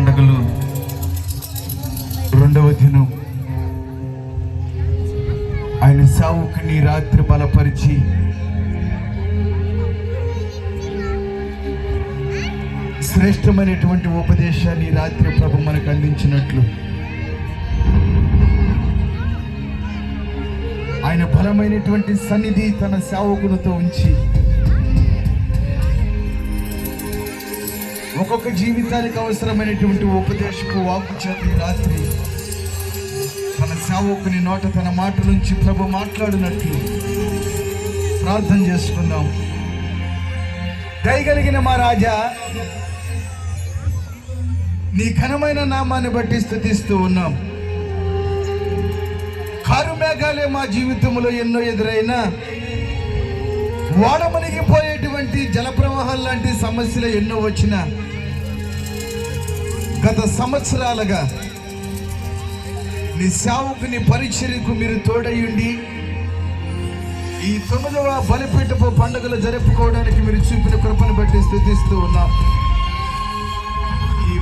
పండుగలు రెండవ దినం ఆయన సేవకుని రాత్రి బలపరిచి శ్రేష్టమైనటువంటి ఉపదేశాన్ని రాత్రి ప్రభు మనకు అందించినట్లు ఆయన బలమైనటువంటి సన్నిధి తన సేవకునితో ఉంచి ఒక్కొక్క జీవితానికి అవసరమైనటువంటి ఉపదేశపు వాక్కు చేత ఈ రాత్రి తన సేవకుని నోట తన మాట నుంచి ప్రభు మాట్లాడినట్లు ప్రార్థన చేసుకుందాం. దయగలిగిన మా రాజా, నీ ఘనమైన నామాన్ని బట్టి స్తుతిస్తూ ఉన్నాం. కారు మేఘాలే మా జీవితంలో ఎన్నో ఎదురైనా వాడమనిగిపోయేటువంటి జలప్రవాహాలు లాంటి సమస్యలు ఎన్నో వచ్చినా గత సంవత్సరాలుగా నీ సేవకుని పరిచర్యకు మీరు తోడయ్యుండి ఈ 9వ బలిపీఠపు పండుగలు జరుపుకోవడానికి మీరు చూపిన కృపను బట్టి స్తుతిస్తూ ఉన్నాం. ఈ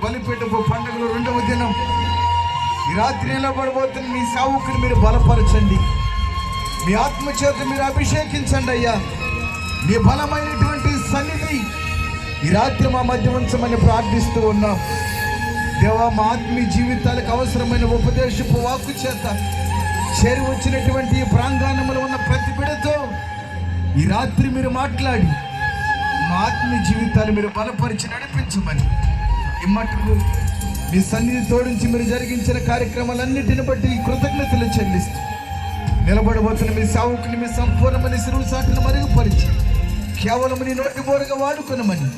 బలిపీఠపు పండుగలు 2వ దినం ఈ రాత్రి నిలబడబోతున్న నీ సేవకుని మీరు బలపరచండి. మీ ఆత్మచేత మీరు అభిషేకించండి అయ్యా. మీ బలమైనటువంటి సన్నిధి ఈ రాత్రి మా మధ్య ఉంచమని ప్రార్థిస్తూ ఉన్నాం. దేవా, మా ఆత్మీయ జీవితాలకు అవసరమైన ఉపదేశపు వాక్కు చేత చేరి వచ్చినటువంటి ఈ ప్రాంగణంలో ఉన్న ప్రతి బిడ్డతో ఈ రాత్రి మీరు మాట్లాడి మా ఆత్మీయ జీవితాలు మీరు బలపరిచి నడిపించమని ఇమ్మటుకు మీ సన్నిధి తోడించి మీరు జరిగించిన కార్యక్రమాలన్నిటిని బట్టి కృతజ్ఞతలు చెల్లిస్తూ నిలబడబోతున్న మీ సేవకుని మీ సంపూర్ణమని సిరుసాటును మరుగుపరిచి కేవలం నీ నోటి బోరుగా వాడుకునమని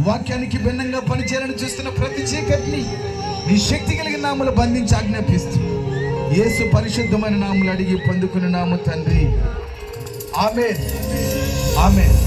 వాక్యానికి భిన్నంగా పనిచేయాలని చూస్తున్న ప్రతి చీకటిని నీ శక్తి కలిగిన నామలు బంధించి ఆజ్ఞాపిస్తూ యేసు పరిశుద్ధమైన నామలు అడిగి పొందుకున్న నామ తండ్రి, ఆమేన్, ఆమేన్.